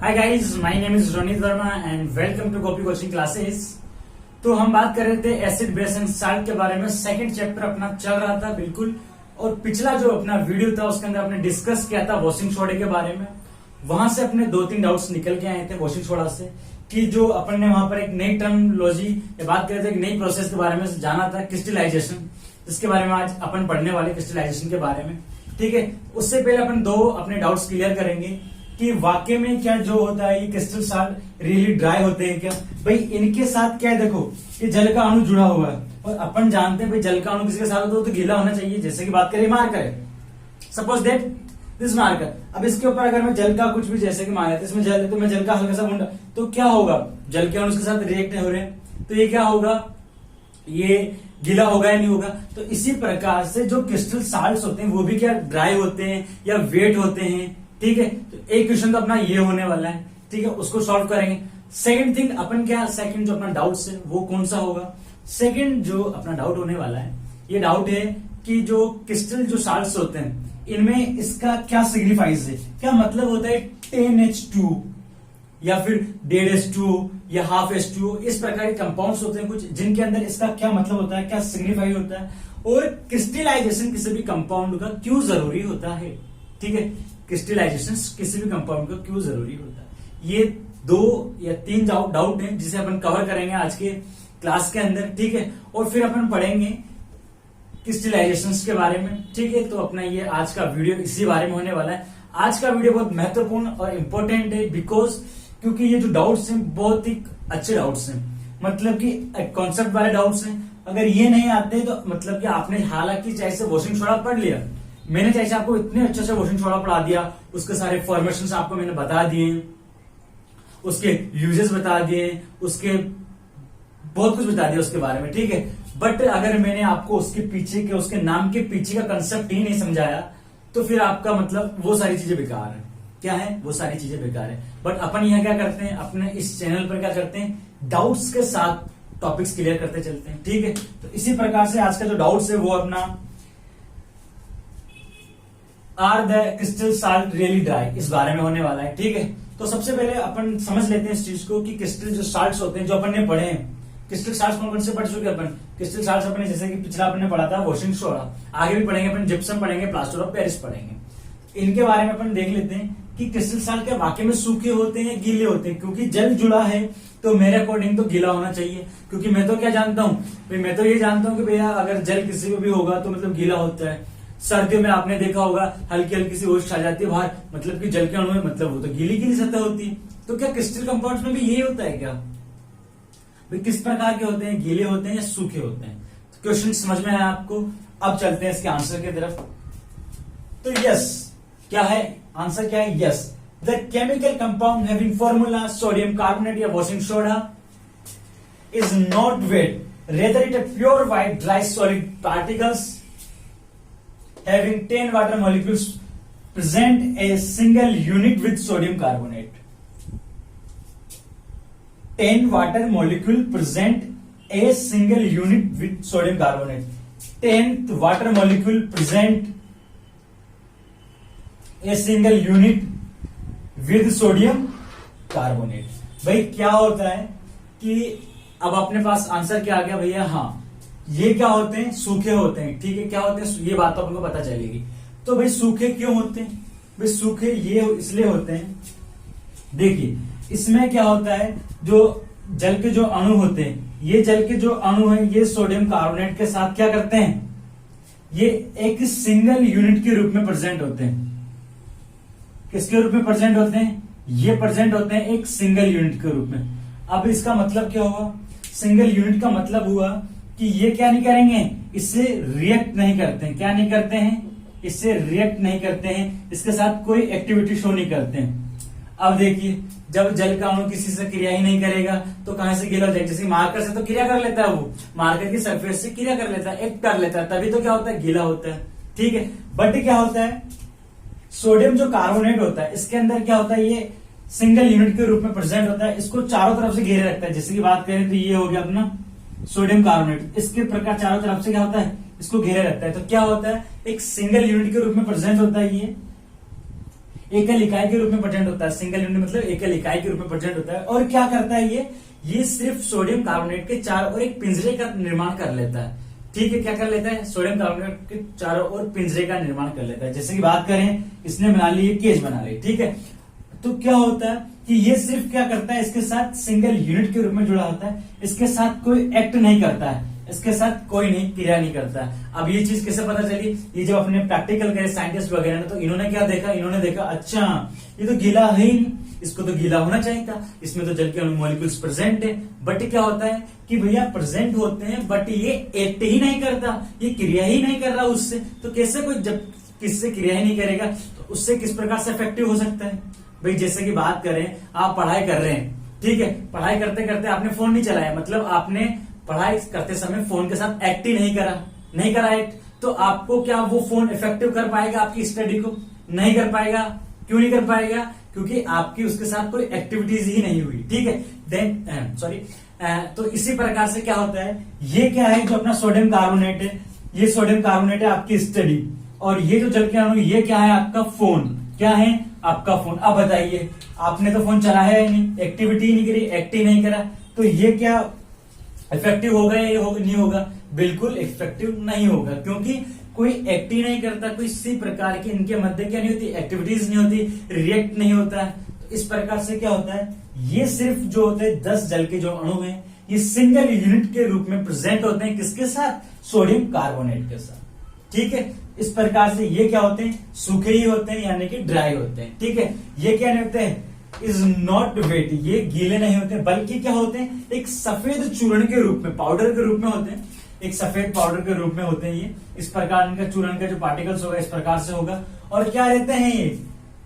Hi guys, my name is Ronit Verma and welcome to copy coaching classes. तो हम बात कर रहे थे एसिड बेस एंड साल्ट के बारे में। सेकंड चैप्टर अपना चल रहा था बिल्कुल। और पिछला जो अपना वीडियो था उसके अंदर अपने डिस्कस किया था वॉशिंग सोडा के बारे में। वहां से अपने 2-3 डाउट्स निकल के आए थे वॉशिंग सोडा से कि जो अपन ने वहां पर एक नई टर्मिनोलॉजी बात कर रहे थे, एक नई प्रोसेस के बारे में जाना था, क्रिस्टलाइजेशन, जिसके बारे में आज अपन पढ़ने वाले क्रिस्टलाइजेशन के बारे में। ठीक है, उससे पहले अपन दो अपने डाउट्स क्लियर करेंगे कि वाकई में क्या जो होता है ये क्रिस्टल साल्ट रियली ड्राई होते हैं क्या। भाई इनके साथ क्या है, देखो ये जल का अणु जुड़ा हुआ है और अपन जानते हैं भाई जल का अणु किसी के साथ होता है तो गीला होना चाहिए। जैसे कि बात करें मार्कर है, सपोज दैट दिस मार्कर। अब इसके ऊपर अगर मैं जल का कुछ भी जैसे कि मान लेते इसमें जल, तो मैं जल का हल्का सा बूंदा, तो क्या होगा, जल के अणु उसके साथ रिएक्ट नहीं हो रहे हैं तो ये क्या होगा, ये गीला होगा या नहीं होगा। तो इसी प्रकार से जो क्रिस्टल साल्ट्स होते हैं वो भी क्या ड्राई होते हैं या वेट होते हैं। ठीक है, तो एक क्वेश्चन तो अपना ये होने वाला है। ठीक है, उसको सॉल्व करेंगे। सेकंड थिंग अपन क्या, सेकंड जो अपना डाउट है वो कौन सा होगा। सेकंड जो अपना डाउट होने वाला है, ये डाउट है कि जो क्रिस्टल जो साल्ट्स होते हैं इनमें इसका क्या सिग्निफाइज है, क्या मतलब होता है 10H2 या फिर 1.5H2 या 1/2H2, इस प्रकार के कंपाउंड्स होते हैं कुछ जिनके अंदर इसका क्या मतलब होता है, क्या सिग्निफाई होता है, और क्रिस्टलाइजेशन किसी भी कंपाउंड का क्यों जरूरी होता है। ठीक है, क्रिस्टलाइजेशन किसी भी कंपाउंड का क्यों जरूरी होता है। ये 2 या 3 डाउट हैं जिसे अपन कवर करेंगे आज के क्लास के अंदर। ठीक है, और फिर अपन पढ़ेंगे क्रिस्टलाइजेशन के बारे में। ठीक है, तो अपना ये आज का वीडियो इसी बारे में होने वाला है। आज का वीडियो बहुत महत्वपूर्ण और इंपॉर्टेंट है बिकॉज क्योंकि ये जो डाउट्स हैं बहुत ही अच्छे डाउट्स हैं, मतलब कि कॉन्सेप्ट वाले डाउट्स हैं। अगर ये नहीं आते तो मतलब कि आपने हालांकि चाहे से वॉशिंग सोडा पढ़ लिया, मैंने चाहे से आपको इतने अच्छे से वॉशिंग सोडा पढ़ा दिया, उसके सारे फॉर्मेशन आपको मैंने बता दिए, उसके यूजेस बता दिए, उसके बहुत कुछ बता दिया उसके बारे में। ठीक है, बट अगर मैंने आपको उसके पीछे के, उसके नाम के पीछे का कंसेप्ट ही नहीं समझाया तो फिर आपका मतलब वो सारी चीजें बेकार है। क्या है, वो सारी चीजें बेकार है। बट अपन यहाँ क्या करते हैं, अपने इस चैनल पर क्या करते हैं, डाउट्स के साथ टॉपिक्स क्लियर करते चलते हैं। ठीक है, तो इसी प्रकार से आज का जो डाउट्स है वो अपना are the crystal salt really dry, इस बारे में होने वाला है। ठीक है, तो सबसे पहले अपन समझ लेते हैं इस चीज को कि क्रिस्टल जो साल्ट्स होते हैं जो अपन ने पढ़े हैं, क्रिस्टल साल्ट्स कौन कौन से पढ़ चुके अपन। क्रिस्टल साल्ट्स अपने जैसे कि पिछला अपन ने पढ़ा था वॉशिंग सोडा, आगे भी पढ़ेंगे अपन, जिप्सम पढ़ेंगे, प्लास्टर ऑफ पेरिस पढ़ेंगे। इनके बारे में अपन देख लेते हैं कि क्रिस्टल साल्ट के वाकई में सूखे होते हैं या गीले होते हैं। क्योंकि जल जुड़ा है तो मेरे अकॉर्डिंग तो गीला होना चाहिए, क्योंकि मैं तो क्या जानता हूं भाई, मैं तो ये जानता हूं कि भैया अगर जल किसी को भी होगा तो मतलब गीला होता है। सर्दियों में आपने देखा होगा हल्की हल्की सी ओस आ जाती है बाहर, मतलब कि जल के अणु में मतलब वो तो गीली गीली सतह होती है। तो क्या क्रिस्टल कंपाउंड्स में भी यही होता है क्या भाई, किस प्रकार के होते हैं, गीले होते हैं या सूखे होते हैं। तो क्वेश्चन समझ में आया आपको। अब चलते हैं इसके आंसर की तरफ। तो यस, क्या है आंसर, क्या है, yes the chemical compound having formula sodium carbonate या washing soda is not wet, rather it a pure white dry solid particles having 10 water molecules present a single unit with sodium carbonate. 10 water molecule present a single unit with sodium carbonate. 10th water molecule present a single unit with sodium carbonate. भाई क्या होता है कि अब अपने पास answer क्या आ गया भैया, हाँ ये क्या होते हैं, सूखे होते हैं। ठीक है, क्या होते हैं, ये बात तो आपको पता चलेगी। तो भाई सूखे क्यों होते हैं, भाई सूखे ये इसलिए होते हैं, देखिए इसमें क्या होता है, जो जल के जो अणु होते हैं, ये जल के जो अणु हैं ये सोडियम कार्बोनेट के साथ क्या करते हैं, ये एक सिंगल यूनिट के रूप में प्रेजेंट होते हैं। किसके रूप में प्रेजेंट होते हैं, ये प्रेजेंट होते हैं एक सिंगल यूनिट के रूप में। अब इसका मतलब क्या हुआ, सिंगल यूनिट का मतलब हुआ कि ये क्या नहीं करेंगे, इससे रिएक्ट नहीं करते हैं। क्या नहीं करते हैं, इससे रिएक्ट नहीं करते हैं, इसके साथ कोई एक्टिविटी शो नहीं करते हैं। अब देखिए जब जल का अणु किसी से क्रिया ही नहीं करेगा तो कहां से गीला हो जाएगा। जैसे मार्कर से तो क्रिया कर लेता है, वो मार्कर की सरफेस से क्रिया कर लेता है, एक्ट कर लेता है, तभी तो क्या होता है, गीला होता है। ठीक है, बट क्या होता है, सोडियम जो कार्बोनेट होता है इसके अंदर क्या होता है, ये सिंगल यूनिट के रूप में प्रेजेंट होता है, इसको चारों तरफ से घेरे रखता है। जैसे की बात करें तो ये हो गया अपना सोडियम कार्बोनेट, इसके प्रकार चारों तरफ से क्या होता है, इसको घेरे रखता है। तो क्या होता है, एक सिंगल यूनिट के रूप में प्रेजेंट होता है ये, एकल इकाई के रूप में प्रेजेंट होता है, सिंगल यूनिट मतलब एकल इकाई के रूप में प्रेजेंट होता है। और क्या करता है ये सिर्फ सोडियम कार्बोनेट के चारों ओर एक पिंजरे का निर्माण कर लेता है। ठीक है, क्या कर लेता है, सोडियम कार्बोनेट के चारों ओर पिंजरे का निर्माण कर लेता है। जैसे कि बात करें, इसने बना ली केज बना ली, ठीक है, तो क्या होता है कि ये सिर्फ क्या करता है, इसके साथ सिंगल यूनिट के रूप में जुड़ा होता है, इसके साथ कोई एक्ट नहीं करता है, इसके साथ कोई नहीं क्रिया नहीं करता है। अब ये चीज कैसे पता चली, ये जब अपने प्रैक्टिकल करे साइंटिस्ट वगैरह ने, तो इन्होंने क्या देखा, इन्होंने देखा अच्छा ये तो गीला है ही नहीं, इसको तो गीला होना चाहिए था, इसमें तो जल के मॉलिक्यूल्स प्रेजेंट है। बट क्या होता है कि भैया प्रेजेंट होते हैं बट ये एक्ट ही नहीं करता, ये क्रिया ही नहीं कर रहा उससे, तो कैसे कोई जब किससे क्रिया ही नहीं करेगा तो उससे किस प्रकार से इफेक्टिव हो सकता है। भाई जैसे कि बात करें, आप पढ़ाई कर रहे हैं, ठीक है, पढ़ाई करते करते आपने फोन नहीं चलाया, मतलब आपने पढ़ाई करते समय फोन के साथ एक्ट ही नहीं करा एक्ट, तो आपको क्या वो फोन इफेक्टिव कर पाएगा आपकी स्टडी को, नहीं कर पाएगा। क्यों नहीं कर पाएगा, क्योंकि आपकी उसके साथ कोई एक्टिविटीज ही नहीं हुई, ठीक है। देन सॉरी, तो इसी प्रकार से क्या होता है, ये क्या है जो अपना सोडियम कार्बोनेट है, ये सोडियम कार्बोनेट है आपकी स्टडी, और ये जो जल के अणु ये क्या है आपका फोन, क्या है आपका फोन। अब बताइए, आपने तो फोन चलाया ही नहीं, एक्टिविटी नहीं करी, एक्ट ही नहीं करा, तो ये क्या इफेक्टिव होगा या नहीं होगा, बिल्कुल इफेक्टिव नहीं होगा, क्योंकि कोई एक्ट ही नहीं करता, कोई इसी प्रकार की इनके मध्य क्या नहीं होती, एक्टिविटीज नहीं होती, रिएक्ट नहीं होता है। तो इस प्रकार से क्या होता है, ये सिर्फ जो होते हैं 10 जल के जो अणु हैं, ये सिंगल यूनिट के रूप में प्रेजेंट होते हैं, किसके साथ, सोडियम कार्बोनेट के साथ, ठीक है। इस प्रकार से ये क्या होते हैं, सूखे ही होते हैं, यानी कि ड्राई होते हैं, ठीक है। ये क्या नहीं होते हैं, इज नॉट वेट, ये गीले नहीं होते, बल्कि क्या होते हैं, एक सफेद चूर्ण के रूप में, पाउडर के रूप में होते हैं, एक सफेद पाउडर के रूप में होते हैं। ये इस प्रकार इनका चूर्ण का जो पार्टिकल्स होगा इस प्रकार से होगा, और क्या रहते हैं, ये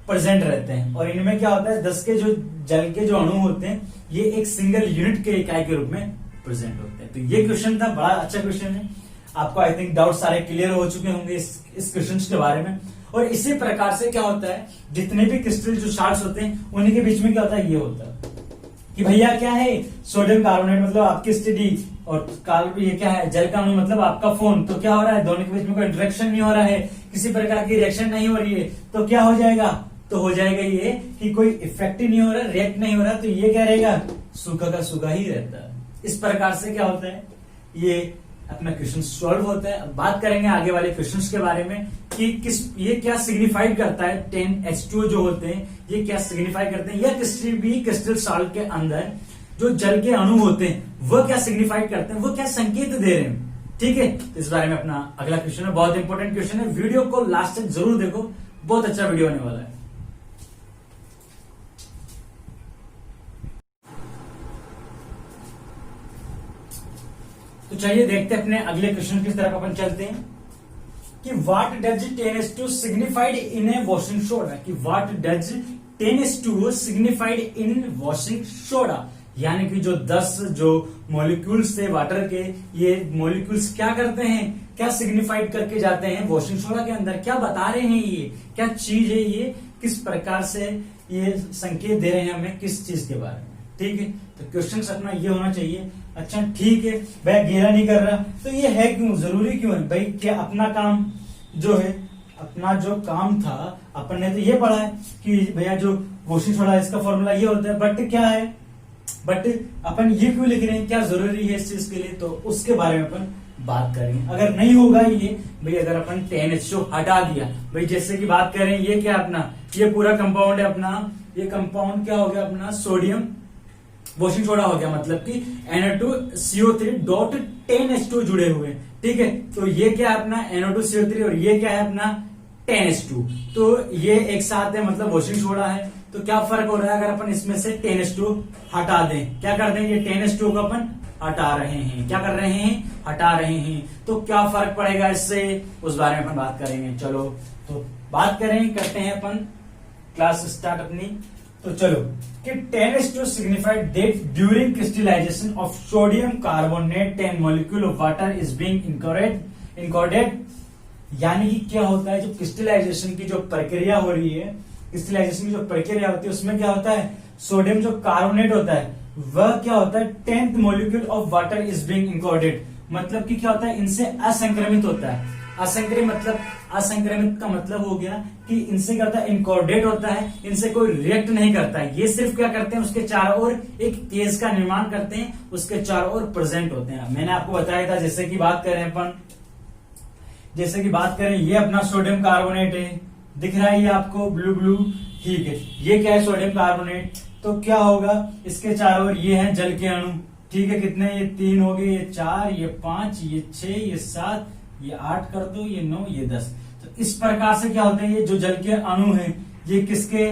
प्रेजेंट रहते हैं। और इनमें क्या होता है, 10 के जो जल के जो अणु होते हैं, ये एक सिंगल यूनिट के इकाई के रूप में प्रेजेंट होते हैं। तो ये क्वेश्चन था, बड़ा अच्छा क्वेश्चन है, आपको आई थिंक डाउट सारे क्लियर हो चुके होंगे इस क्वेश्चन के बारे में। और इसी प्रकार से क्या होता है, जितने भी क्रिस्टल जो शार्ट्स होते हैं उन्हीं के बीच में क्या होता है, ये होता है कि भैया क्या है, सोडियम कार्बोनेट मतलब आपकी स्टडी, और ये क्या है, जल का अणु मतलब आपका फोन। तो क्या हो रहा है, दोनों के बीच में कोई इंटरेक्शन नहीं हो रहा है, किसी प्रकार की रिएक्शन नहीं हो रही है, तो क्या हो जाएगा, तो हो जाएगा ये कि कोई इफेक्ट नहीं हो रहा, रिएक्ट नहीं हो रहा, तो ये क्या रहेगा, सूखा का सूखा ही रहता है। इस प्रकार से क्या होता है, ये अपना क्वेश्चन सॉल्व होता है। अब बात करेंगे आगे वाले क्वेश्चंस के बारे में कि ये क्या सिग्निफाइड करता है, 10H2O जो होते हैं ये क्या सिग्निफाई करते हैं, या किसी भी क्रिस्टल सॉल्ट के अंदर जो जल के अणु होते हैं वो क्या सिग्निफाइड करते हैं, वो क्या संकेत दे रहे हैं, ठीक है। तो इस बारे में अपना अगला क्वेश्चन है, बहुत इंपॉर्टेंट क्वेश्चन है, वीडियो को लास्ट तक जरूर देखो, बहुत अच्छा वीडियो होने वाला है। तो चलिए देखते हैं अपने अगले क्वेश्चन की तरफ अपन चलते हैं कि what does 10H2 signified in a washing soda, कि what does 10H2 signified in washing soda, यानी कि जो 10 जो मॉलिक्यूल्स थे वाटर के, ये मॉलिक्यूल्स क्या करते हैं, क्या सिग्निफाइड करके जाते हैं वॉशिंग सोडा के अंदर, क्या बता रहे हैं, ये क्या चीज है, ये किस प्रकार से ये संकेत दे रहे हैं हमें किस चीज के बारे में, ठीक है। तो क्वेश्चन अपना ये होना चाहिए, अच्छा ठीक है भाई गीला नहीं कर रहा, तो ये है क्यों, जरूरी क्यों है भाई, क्या अपना काम जो है, अपना जो काम था अपन ने तो ये पढ़ा है कि भैया जो वॉशिंग सोडा इसका फॉर्मूला ये होता है, बट क्या है, बट अपन ये क्यों लिख रहे हैं, क्या जरूरी है इस चीज के लिए, तो उसके बारे में अपन बात करेंगे। अगर नहीं होगा ये भाई, अगर अपन 10H2 हटा दिया भाई, जैसे कि बात करें ये क्या अपना, ये पूरा कंपाउंड है अपना, ये कंपाउंड क्या हो गया अपना, सोडियम वॉशिंग सोडा हो गया, मतलब कि NO2CO3.10H2 जुड़े हुए, ठीक है। तो ये क्या है अपना NO2CO3 और ये क्या है अपना 10H2, तो ये एक साथ है, मतलब वॉशिंग सोडा है। तो क्या फर्क हो रहा है, अगर अपन इसमें से 10H2 हटा दें, क्या कर दें, ये 10H2 को अपन हटा रहे हैं, क्या कर रहे हैं, हटा रहे हैं, तो क्या फर्क पड़ेगा इससे, उस बारे में अपन बात करेंगे। चलो तो बात करें, करते हैं अपन क्लास स्टार्ट अपनी। तो चलो कि 10H2 signified that during crystallization of sodium carbonate 10 molecule of water is being included, यानी कि क्या होता है, जो क्रिस्टलाइजेशन की जो प्रक्रिया हो रही है, क्रिस्टलाइजेशन की जो प्रक्रिया होती है उसमें क्या होता है, सोडियम जो कार्बोनेट होता है वह क्या होता है 10th molecule of water is being included, मतलब कि क्या होता है, इनसे असंक्रमित होता है, असंक्रमित का मतलब हो गया कि इनसे क्या होता है, इनकोऑर्डिनेट होता है, इनसे कोई रिएक्ट नहीं करता है। ये सिर्फ क्या करते हैं, उसके चारों ओर एक केस का निर्माण करते हैं, उसके चारों ओर प्रेजेंट होते हैं। मैंने आपको बताया था, जैसे कि बात करें ये अपना सोडियम कार्बोनेट है, दिख रहा है ये आपको ब्लू ब्लू, ठीक है। ये क्या है, सोडियम कार्बोनेट। तो क्या होगा, इसके चारों ओर ये हैं जल के अणु, ठीक है। कितने, ये 3 हो गए, ये 4, ये 5, ये 6, ये 7, ये 8 कर दो, ये 9, ये 10। तो इस प्रकार से क्या होते हैं, ये जो जल के अणु हैं ये किसके,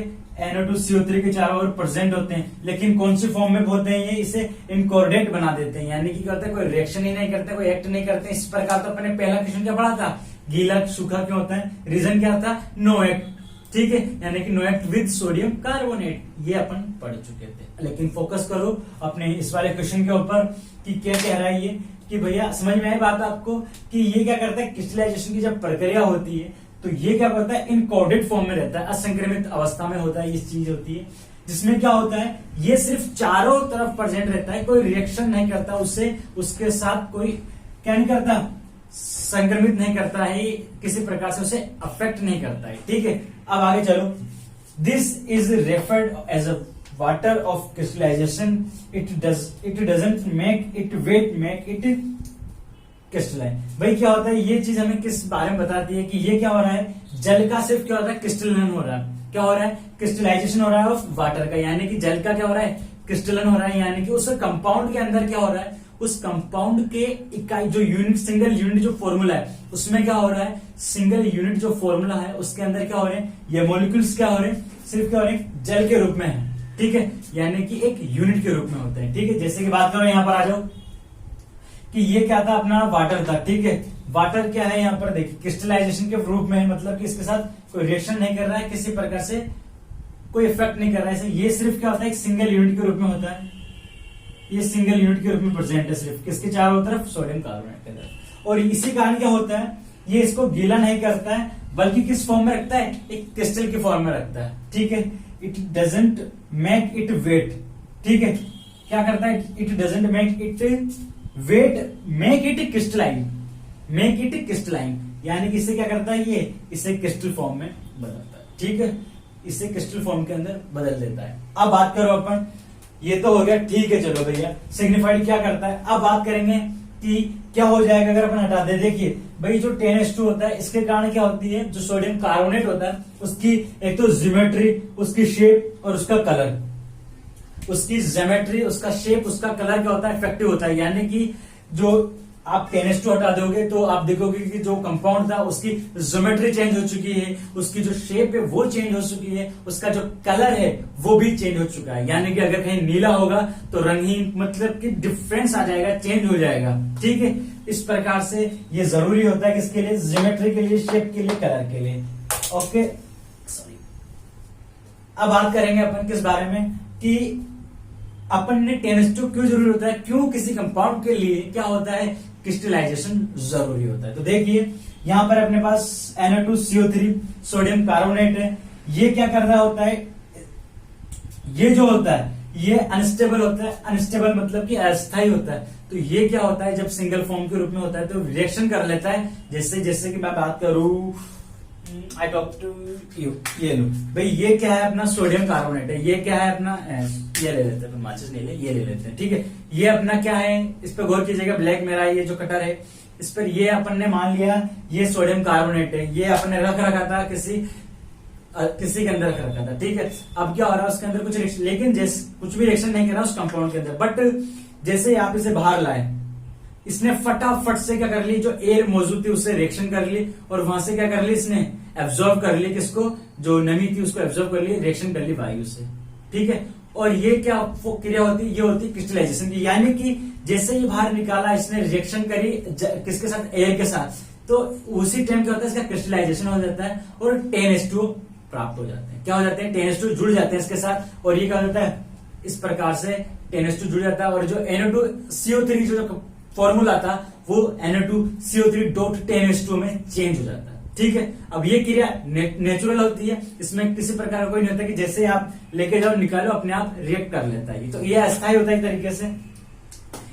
NO2CO3 के चारों ओर प्रेजेंट होते हैं। लेकिन कौन सी फॉर्म में होते हैं, ये इसे इनकोऑर्डिनेट बना देते हैं, यानी कि क्या होता है, कोई रिएक्शन ही नहीं करते, कोई एक्ट नहीं करते। इस प्रकार तो अपने पहला क्वेश्चन क्या पढ़ा था, गीला सूखा क्यों होता है, रीजन क्या था, नो एक्ट, ठीक है, यानी कि no act with sodium carbonate, ये अपन पढ़ चुके थे। लेकिन फोकस करो अपने इस वाले क्वेश्चन के ऊपर कि क्या कह रहा है ये, कि भैया समझ में आई बात आपको, कि ये क्या करता है, क्रिस्टलाइजेशन की जब प्रक्रिया होती है तो ये क्या करता है, इनकोऑर्डिनेट फॉर्म में रहता है, असंक्रमित अवस्था में होता है, ये चीज होती है, जिसमें क्या होता है, ये सिर्फ चारों तरफ प्रेजेंट रहता है, कोई रिएक्शन नहीं करता उससे, उसके साथ कोई क्या नहीं करता, संक्रमित नहीं करता है, किसी प्रकार से उसे अफेक्ट नहीं करता है, ठीक है। अब आगे चलो, this is referred as a water of crystallisation, it doesn't make it wet, make it crystalline. भाई क्या होता है, ये चीज हमें किस बारे में बताती है कि ये क्या हो रहा है, जल का सिर्फ क्या होता है, क्रिस्टलन हो रहा है, क्या हो रहा है, क्रिस्टलाइजेशन हो रहा है ऑफ वाटर का, यानी कि जल का क्या हो रहा है, क्रिस्टलन हो रहा है, यानी कि उस कंपाउंड के अंदर क्या हो रहा है, उस कंपाउंड के इकाई जो यूनिट, सिंगल यूनिट जो फॉर्मूला है उसमें क्या हो रहा है, सिंगल यूनिट जो फॉर्मूला है उसके अंदर क्या हो रहे हैं, ये मॉलिक्यूल्स क्या हो रहे हैं, सिर्फ क्या हो रहे हैं, जल के रूप में है, ठीक है, यानी कि एक यूनिट के रूप में होते हैं, ठीक है। जैसे कि बात करो, यहां पर आ जाओ कि ये क्या था, अपना वाटर था, ठीक है। वाटर क्या है, यहाँ पर देखिए क्रिस्टलाइजेशन के रूप में है, मतलब कि इसके साथ कोई रिएक्शन नहीं कर रहा है, किसी प्रकार से कोई इफेक्ट नहीं कर रहा है, ये सिर्फ क्या होता है, एक सिंगल यूनिट के रूप में होता है, ये सिंगल यूनिट के रूप में प्रेजेंट है, सिर्फ किसके चारों तरफ, सोडियम कार्बोनेट के तरफ। और इसी कारण क्या होता है, ये इसको गीला नहीं करता है, बल्कि किस फॉर्म में रखता है, एक क्रिस्टल की फॉर्म में रखता है, ठीक है। It doesn't make it wet, ठीक है, क्या करता है, it doesn't make it wet, make it crystalline, make it crystalline, यानी कि इसे क्या करता है, ये इसे क्रिस्टल फॉर्म में बदलता है, ठीक है, इसे क्रिस्टल फॉर्म के अंदर बदल देता है। अब बात करो अपन, ये तो हो गया, ठीक है, चलो भैया सिग्निफाइड क्या करता है। अब बात करेंगे कि क्या हो जाएगा अगर अपन हटा दे। देखिए भाई, जो 10H2 होता है, इसके कारण क्या होती है, जो सोडियम कार्बोनेट होता है उसकी एक तो ज्योमेट्री, उसकी शेप और उसका कलर, उसकी ज्योमेट्री, उसका शेप, उसका कलर क्या होता है, इफेक्टिव होता है, यानी कि जो आप 10H2 हटा दोगे तो आप देखोगे कि जो कंपाउंड था उसकी ज्योमेट्री चेंज हो चुकी है, उसकी जो शेप है वो चेंज हो चुकी है, उसका जो कलर है वो भी चेंज हो चुका है, यानी कि अगर कहीं नीला होगा तो रंगहीन, मतलब कि डिफरेंस आ जाएगा, चेंज हो जाएगा, ठीक है। इस प्रकार से ये जरूरी होता है किसके लिए, ज्योमेट्री के लिए, शेप के लिए, कलर के लिए, ओके, सॉरी। अब बात करेंगे अपन किस बारे में, कि अपन ने 10H2 क्यों जरूरी होता है, क्यों किसी कंपाउंड के लिए क्या होता है, क्रिस्टलाइजेशन जरूरी होता है। तो देखिए यहां पर अपने पास NO2CO3 सोडियम कार्बोनेट है, ये क्या कर रहा होता है, ये जो होता है ये अनस्टेबल होता है, अनस्टेबल मतलब कि अस्थायी होता है। तो ये क्या होता है, जब सिंगल फॉर्म के रूप में होता है तो रिएक्शन कर लेता है, जैसे कि मैं बात करूं, आई टॉक टू यू, ये लो भाई, ये क्या है अपना सोडियम कार्बोनेट है, ये क्या है अपना, ये ले लेते हैं, माचिस नहीं ले, ये ले लेते हैं, ठीक है। ये अपना क्या है, इस पर गौर कीजिएगा, ब्लैक मेरा ये जो कटर है इस पर, ये अपन ने मान लिया ये सोडियम कार्बोनेट है, ये अपन ने रख रखा था किसी के अंदर रख रखा था, ठीक है। अब क्या हो रहा है, उसके अंदर कुछ रिएक्शन, लेकिन कुछ भी रिएक्शन नहीं कर रहा उस कंपाउंड के अंदर, बट जैसे आप इसे बाहर लाए, इसने फटाफट से क्या कर ली, जो एयर मौजूद थी उससे रिएक्शन कर ली, और वहां से क्या कर ली, इसने एब्जॉर्ब कर ली, किसको, जो नमी थी उसको एब्जॉर्ब कर ली, रिएक्शन कर ली वायु से, ठीक है। और ये क्या क्रिया होती है, ये होती है क्रिस्टलाइजेशन की, यानी कि जैसे ही बाहर निकाला इसने रिएक्शन करी किसके साथ, एयर के साथ, तो उसी टाइम क्या होता है, इसका क्रिस्टलाइजेशन हो जाता है और 10H2 प्राप्त हो जाते हैं। क्या हो जाते हैं, 10H2 जुड़ जाते हैं इसके साथ, और ये क्या होता है, इस प्रकार से 10H2 जुड़ जाता है, और जो NO2CO3 जो फॉर्मूला था वो NO2CO3.10H2 में चेंज हो जाता है, ठीक है। अब ये क्रिया नेचुरल होती है, इसमें किसी प्रकार का कोई नहीं होता कि जैसे आप लेके जाओ निकालो अपने आप रिएक्ट कर लेता है, तो ये अस्थायी होता है एक तरीके से।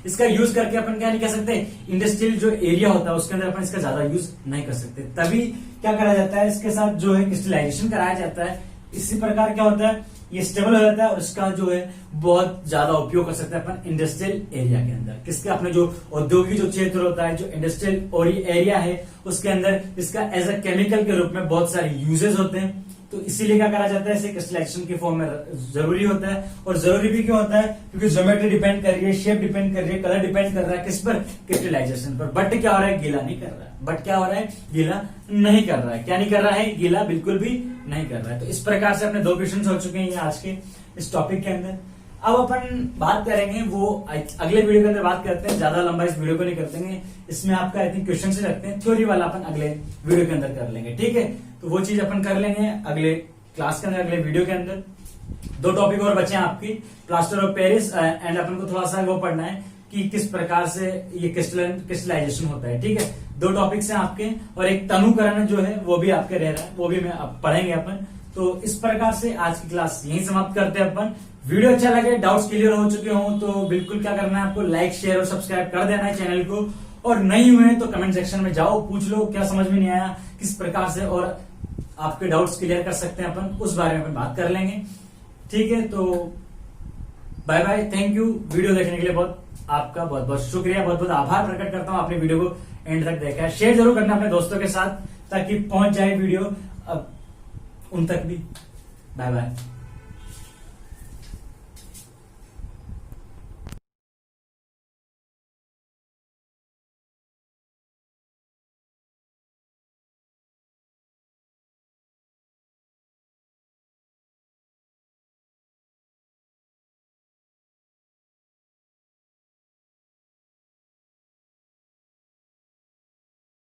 इसका यूज करके अपन क्या नहीं कर सकते, इंडस्ट्रियल जो एरिया होता है उसके अंदर अपन इसका ज्यादा यूज नहीं कर सकते। तभी क्या करा जाता है, इसके साथ जो है क्रिस्टलाइजेशन कराया जाता है। इसी प्रकार क्या होता है, ये स्टेबल हो जाता है और इसका जो है बहुत ज्यादा उपयोग कर सकते हैं अपन इंडस्ट्रियल एरिया के अंदर। किसके, अपने जो औद्योगिक जो क्षेत्र होता है, जो इंडस्ट्रियल एरिया है, उसके अंदर इसका एज अ केमिकल के रूप में बहुत सारे यूजेस होते हैं। तो इसीलिए क्या करा जाता है, इसे क्रिस्टलाइजेशन के फॉर्म में जरूरी होता है। और जरूरी भी क्यों होता है, क्योंकि ज्योमेट्री डिपेंड कर रही है, शेप डिपेंड कर रही है, कलर डिपेंड कर रहा है किस पर, क्रिस्टलाइजेशन पर। बट क्या हो रहा है, गीला नहीं कर रहा है। बट क्या हो रहा है, गीला नहीं कर रहा है। क्या नहीं कर रहा है, गीला बिल्कुल भी नहीं कर रहा है। तो इस प्रकार से अपने 2 क्वेश्चन हो चुके हैं आज के इस टॉपिक के अंदर। अब अपन बात करेंगे वो अगले वीडियो के अंदर बात करते हैं, ज्यादा लंबा इस वीडियो को नहीं करते, इसमें आपका आई थिंक क्वेश्चन से रखते हैं, थ्योरी वाला अपन अगले वीडियो के अंदर कर लेंगे, ठीक है। तो वो चीज अपन कर लेंगे अगले क्लास के अंदर, अगले वीडियो के अंदर। 2 टॉपिक और बचे हैं आपकी, प्लास्टर ऑफ पेरिस एंड अपन को थोड़ा सा वो पढ़ना है कि किस प्रकार से ये क्रिस्टलाइजेशन होता है, ठीक है। 2 टॉपिक्स हैं आपके, और एक तनुकरण जो है वो भी आपके रह रहा है, वो भी मैं पढ़ेंगे अपन। तो इस प्रकार से आज की क्लास यहीं समाप्त करते हैं अपन। वीडियो अच्छा लगे, डाउट्स क्लियर हो चुके हो तो बिल्कुल क्या करना है आपको, लाइक शेयर और सब्सक्राइब कर देना है चैनल को। और नहीं हुए तो कमेंट सेक्शन में जाओ, पूछ लो क्या समझ में नहीं आया, किस प्रकार से और आपके डाउट्स क्लियर कर सकते हैं अपन, उस बारे में अपन बात कर लेंगे, ठीक है। तो bye bye, thank you. Video देखने के लिए आपका बहुत बहुत शुक्रिया, बहुत बहुत आभार प्रकट करता हूं। आपने वीडियो को एंड तक देखा है, शेयर जरूर करना अपने दोस्तों के साथ ताकि पहुंच जाए वीडियो उन तक भी। Bye bye.